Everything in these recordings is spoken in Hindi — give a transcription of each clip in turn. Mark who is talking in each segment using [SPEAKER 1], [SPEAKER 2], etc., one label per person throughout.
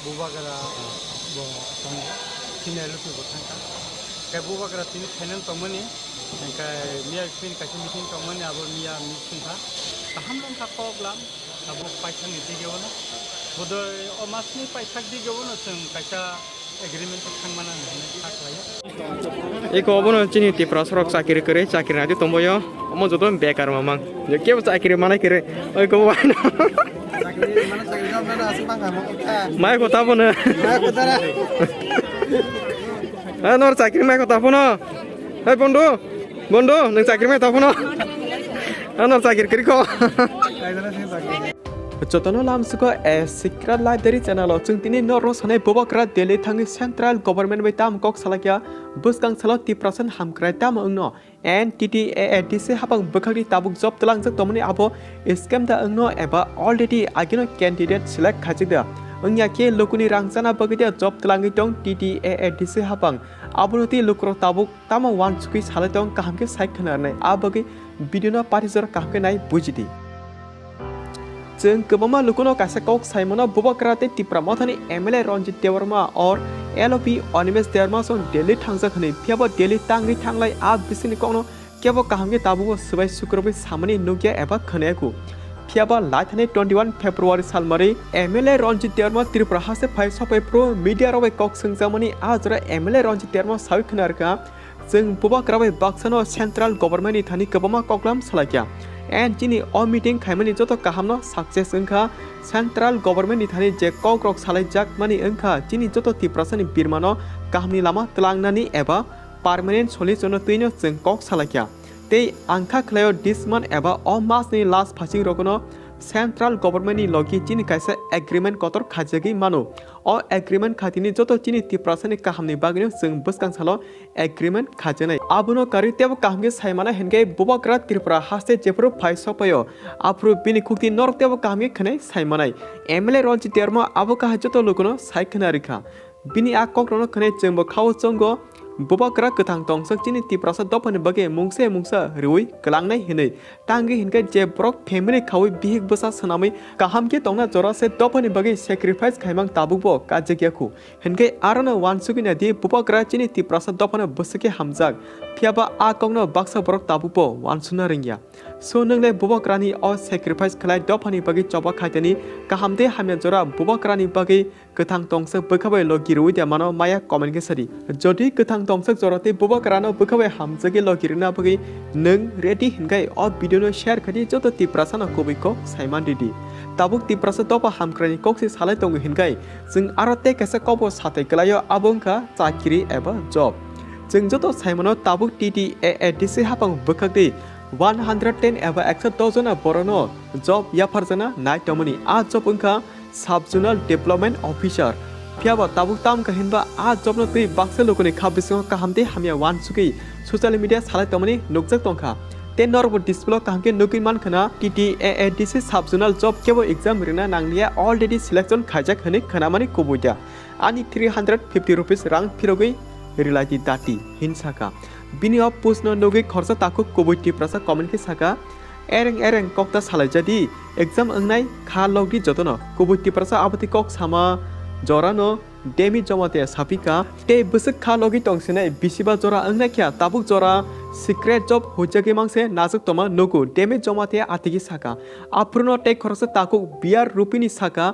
[SPEAKER 1] Bubagra bo tong sini lutu bo tangka kai Bubagra sini channel tongmani kai mia fin kasi meeting tongmani abo mia meeting tha taham long tha koglam abo paithak ni digewona bodoi omasni paithak digewona sung kaisa agreement thangmana haklaya
[SPEAKER 2] eko obono chini ti prosrok chakri kore chakri nadi tomboyo omo jodon bekar mamang je ke chakri mana kire oi ko waina mai kota pona nor chakri mai kota pona hai bondo bondo nang chakri mai ta pona nor chakri kiri ko Jotono lamsuko secret library channel chung tini noro sane Bubagra Delhi Thangwi central government bai tam kok salakya buskang salo 30% hamkrai tam ungno and TTAADC habang bukhari tabuk job telang jak tomani abo scam da ungno eba already agino candidate select khajida ungya ke lokuni rangchana bagida job telangi tong TTAADC habang abunuti lokro tabuk tama wan chukui sale tong kahamke site khana nai abagi video na parijor kahamke nai bujidi जों गोबां लोगोनो कासे कक साइमोना बुबाग्रा ते तिप्रा मथानि एमएलए रंजित देवर्मा और एलओपी अनिमेश देवर्मा सं दिल्ली थांजा खनि फियाबो दिल्ली तांगि थांलाय आ बिसिनि कनो केबो काहामगे ताबुबो सबाय सुक्रबि सामनि नुगिया एबा खनेकु फियाबा लाथानि 21 फेब्रुवारि सालमारि एमएलए रंजित देवर्मा त्रिपुरा हासे फाइ सपै प्रो मीडिया रबाय कक संजामनि आ जरा एमएलए रंजित देवर्मा साइ खनारका जों बुबाग्रा बाय बाक्सानो सेंट्रल गवर्नमेंटनि थानि गोबां कक्लाम सलायया and chini all meeting Khaimani joto kahamno success ungkha central government ni thani je kokrok salai jak mani ungkha chini joto 30% ni birmano kahamni lama tlangnani eba permanent solution tuino jeng kok salakya tei angkha khlayo this month eba all mass ni last phasing rokono central government ni logi chini kaisa agreement kotor khajagi mano o agreement khatini joto chini 30% ni kahamni bagino jeng buskang salo agreement khajanai abuno kari tebo kahamge saimana hengai Bubagra Tripura haste jepro phai sopayo apru bini khukti norok tebo kahamge khanai saimanai MLA Ronji termo abo ka joto lokono saikana rikha bini akokrono khanai jengbo khaw chongo Bubagra ketang tongsak chini 30% dopani bage mungsa riwi kelangnai hinai tangi hingai je brok family khawi bihik basa sanamai kahamke tongna jora se dopani bage sacrifice khaimang tabukbo kajagyaku hingai arana wansugi nadi Bubagra chini 30% dopana busake hamjak phiaba akongno baksa brok tabukbo wansuna ringya so nangle Bubagra ni o sacrifice khlai dopani bage choba khaitani kahamde hamya jora Bubagra ni bage ketang tongsak bakabai logi riwi dia mano maya comment ke sari jodi ketang tongsak jorate Bubagra no bakabai hamjage logi rina bage nung ready hingai o video no share khadi joto 30% na kobiko saiman didi tabuk 30% topa hamkrani kokse salai tongu hingai jeng arate kasa kobo satai kelayo abongka chakri eba job jeng joto saimano tabuk TTAADC habang bakakde 110 eba 100,000 borono job yafarjana nai tomani a job ungka sub-zonal development officer phiaba tabuk tam kahinba a job no tui bakse lokoni khabising kahamte hamya wan suki social media salai tomani nukjak tongkha ten norbo display kahamke nukin man khana TTAADC sub-zonal job kebo exam rina nanglia already selection khajak khani khanamani kobuja ani 350 rupees rang phirogui rilati dati hinsaka bini of post no nogi khorsa taku kobuti prasa comment ke saka ereng kokta salai jadi exam angnai kha logi jotono kobuti prasa abati kok sama jorano demi jomate sapika te busuk kha logi tongsinai bisiba jora angnai kya tabuk jora secret job hojage mangse nazuk toma nogu demi jomate atigi saka apruno te khorsa taku biar rupini saka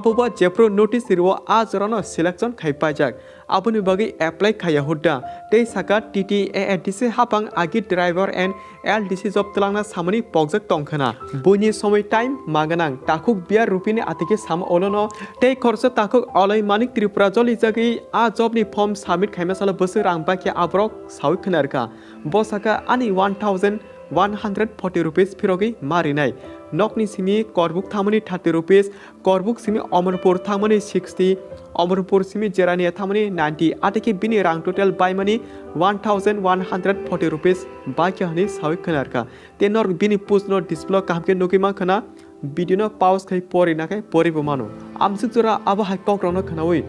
[SPEAKER 2] abuba jepro notice riwo a jorano selection khaipajak abuni bagi apply khaya hudda te saka TTAADC hapang agi driver and LDC job telangna samani pogjak tongkhana buni somoi time maganang takuk biar rupini atike sam olono te khorsa takuk olai manik Tripura joli jagi a job ni form submit khaima sala bosu rang bakya abrok sawi khnarka bosaka ani 1140 rupees phirogi marinai nokni simi korbuk thamani 30 rupees korbuk simi Amarpur thamani 60 Amarpur simi Jerania thamani 90 atike bini rang total by money 1140 rupees bakya hani sawi khanarka tenor bini push no display kamke nokima khana video no pause khai pori na khai pori bomano amsuk jora aba hai kokrono khanawi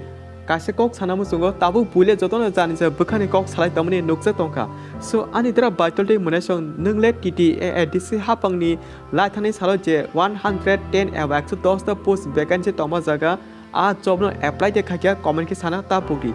[SPEAKER 2] kaise kok sanamu sungo tabu bule jotono janisa bukhani kok salai tamani nukja tongka so ani dra baitol de munasong nungle TTAADC hapangni laithani salo je 110 eba 110 ta post vacancy toma jaga uh job know apply देखा क्या कमेंट की साना ता पुगी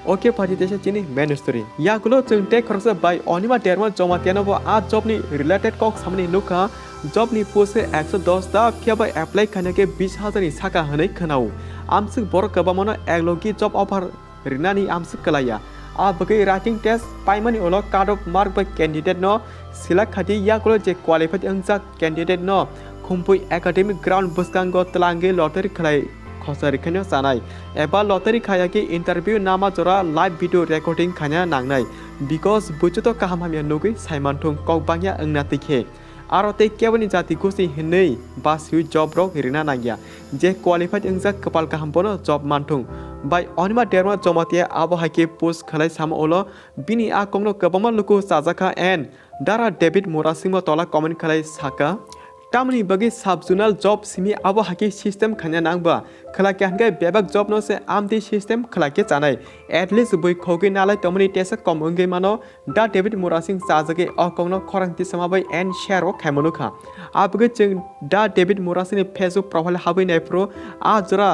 [SPEAKER 2] ओके फाजितेशा चिनी मेन स्टोरी यागुलो जों टेक खरसा बाय अनिमा डेरमा जमा तेनबो आ जॉब नि रिलेटेड कक सामने लुका जॉब नि पोस्ट 110 दा फियाबा अप्लाई खाने के 20,000 नि साका हनै खनाउ आमसु बर कबामनो एगलोगी जॉब ऑफर रिनानि आमसु कलाया आ बगै राइटिंग टेस्ट पाइमानि ओलो कार्ड ऑफ मार्क बाय कैंडिडेट नो सिलेक्ट खाति यागुलो जे क्वालिफाइड अंजा कैंडिडेट नो खुमपुई एकेडमिक ग्राउंड बसकांगो तलांगे लॉटरी खलाय खसर खानो जानाय एबा लॉटरी खाया के इंटरव्यू नामा जरा लाइव वीडियो रिकॉर्डिंग खाना नांगनाय बिकॉज बुचुत काहाम हामिया नुगै साइमानथुं कौबांगिया अंगना तिखे आरते केवनि जाति गुसि हिनै बासु जॉब रक रिना नागिया जे क्वालिफाइड अंजा कपाल काहाम बोनो जॉब मानथुं बाय अनिमा डेरमा जमातिया आबो हाके पोस्ट खलाय साम ओलो बिनि आ कंगनो कबमा लुकु साजाखा एन दारा डेविड मोरासिंग तला कमेंट खलाय साका तामनि बगे सब जुनल जॉब सिमी आबो हाके सिस्टम खाना नांगबा खला के हनगे बेबक जॉब नो से आमति सिस्टम खला के जानाय एटलिस्ट बय खोगे नालाय तमनि टेस कम अंगे मानो दा डेविड मोरासिंग साजगे अकंनो खरंति समाबाय एन शेयर ओ खायमनुखा आबगे जों दा डेविड मोरासिंग फेसबुक प्रोफाइल हाबैनाय प्रो आ जरा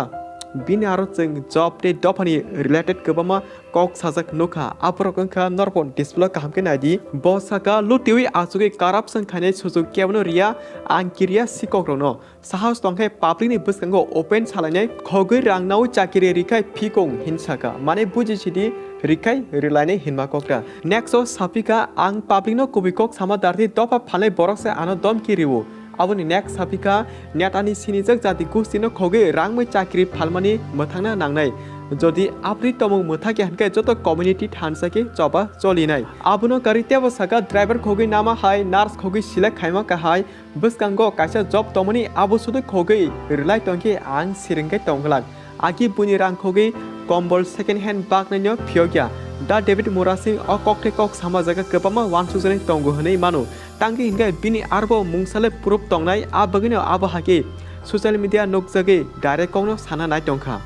[SPEAKER 2] बिनि आरो जों जॉब दे दफानि रिलेटेड गोबामा कक साजक नुखा आप्रकंखा नरपन डिस्प्ले कामके नायदि बसाका लुटिवि आसुगे करप्शन खाने सुजु केवनो रिया आंकिरिया सिकग्रनो साहस तंखे पाब्लिकनि बसकांगो ओपन सालायनाय खगै रांनाव चाकिरि रिखाय फिकं हिंसाका माने बुजिसिदि रिखाय रिलायने हिनमा कक्रा नेक्स्ट साफिका आं पाब्लिकनो कुबिकक सामादारति दफा फाले बरकसे आनो दमकिरिवो आबोनि नेक्स्ट साफिका नेटानि सिनिजक जाति गुस्तिनो खगे रांमै चाकरि फालमानि मोथांना नांनाय जदि आपरि तमु मोथाके हनके जतो कम्युनिटी थानसाके जबा चलिनाय आबुनो करि तेबो साका ड्राइवर खगे नामा हाय नार्स खगे सिलेक्ट खायमा का हाय बसकांगो कासा जब तमनि आबो सुदु खगे रिलाय तंके आं सिरिंगे तंगलाक आगि बुनि रां खगे कम्बल सेकेंड हैंड बागनायनो फियोग्या दा डेविड मोरासिंग अ ककटे कक समाजागा गोबामा वानसुजनै तंगो हनै मानु तांगे हिंगे बिनि आरबो मुंसाले प्रुफ तंनाय आ बगिनो आबो हाके सोशल मीडिया नोकजगे डाइरेक्ट कौनो साना नाय तंखा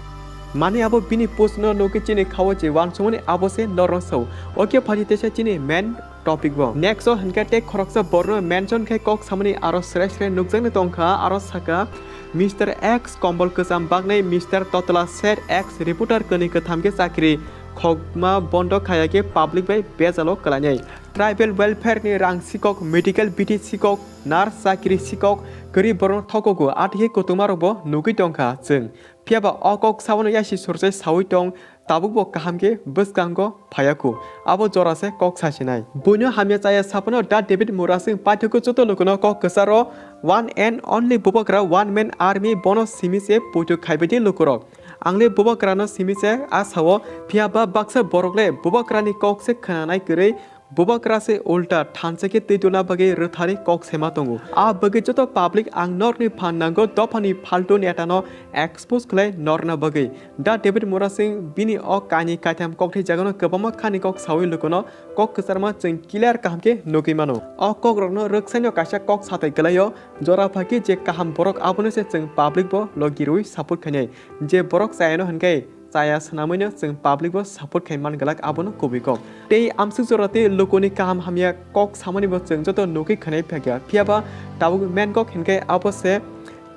[SPEAKER 2] माने आबो बिनि पोस्ट नो नोके चिने खावो जे वानसुमनि आबो से नरसौ ओके फाजितेसा चिने मेन टॉपिक बो नेक्स्ट हनके टेक खरकसा बरनो मेंशन खे कक सामनि आरो श्रेष्ठ नुकजंने तंखा आरो साका मिस्टर एक्स कम्बल कसाम बागनै मिस्टर ततला सेट एक्स रिपोर्टर कनि कथामके चाकरि खगमा बन्द खायाके पब्लिक बाय बेजालो कलायनाय ट्राइबल वेलफेयर नि रां सिकक मेडिकल बिटि सिकक नार्स चाकरि सिकक गरीब बरन थकगो आथिके कुतुमारबो नुगै दंखा जों फियाबा अकक सावनो यासि सुरसे सावै दं ताबुबो काहामके बसकांगो फायाकु आबो जरासे कक सासिनाय बुनो हामिया चाया सापनो दा डेविड मोरासिंग पाठ्यको जतो लुकनो कक कसारो वन एंड ओनली बुबग्रा वन मैन आर्मी बनो सिमिसे पुटु खाइबेदि लुकुरक आंले बुबग्रानो सिमिसे आसावो फियाबा बाक्सा बरगले बुबग्रानि कक से खनानाय गरै बुबाग्रा से उल्टा थानसेके तैदुना बगे रथारि कक सेमा तंगु आ बगे जतो पब्लिक आं नरनि फाननांगो दफानि फाल्टु नेटानो एक्सपोज खले नरना बगे दा डेविड मोरासिंग बिनि अ कानि काथाम ककथि जागनो गोबामा खानि कक सावै लुकनो कक कसारमा जों क्लियर कामके नगिमानो अ कक रनो रक्साइनो कासा कक साथै गलायो जरा फाकि जे काहाम बरक आबनो से जों पब्लिक बो लगिरुइ सपोर्ट खने जे बरक जायनो हनकै चाया सनामैनो जों पब्लिक बो सपोर्ट खायमान गलाक आबनो कुबिकक ते आमसु जराते लोकोनि काहाम हामिया कक सामानि बो जों जतो नोकै खनाय फाग्या फियाबा ताबु मेन कक हिनकै आबसे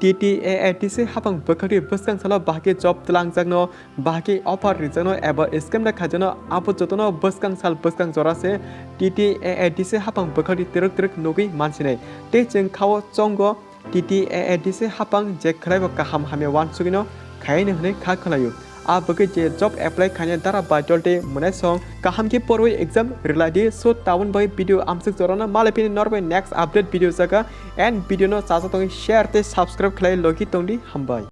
[SPEAKER 2] TTAADC हाफां बखरि बसकां साला बाहाके जॉब तलांग जागनो बाहाके ऑफर रिजनो एबा स्कैम दा खाजनो आबो जतनो बसकां साल बसकां जरासे TTAADC हाफां बखरि तिरक तिरक नोकै मानसिनै ते जों खाव चंगो TTAADC हाफां जे खलायबो काहाम हामिया वान सुगिनो खायनो हनै खा खलायो आ बगे जे जॉब अप्लाई खाने दारा बाइटलते मने सं काहाम के परवे एग्जाम रिलायदि सो टाउन बाय वीडियो आमसक जराना मालेपिन नरबे नेक्स्ट अपडेट वीडियो जागा एंड वीडियो नो सासा तंग शेयर ते सब्सक्राइब खलाय लगी तंगदि हमबाय।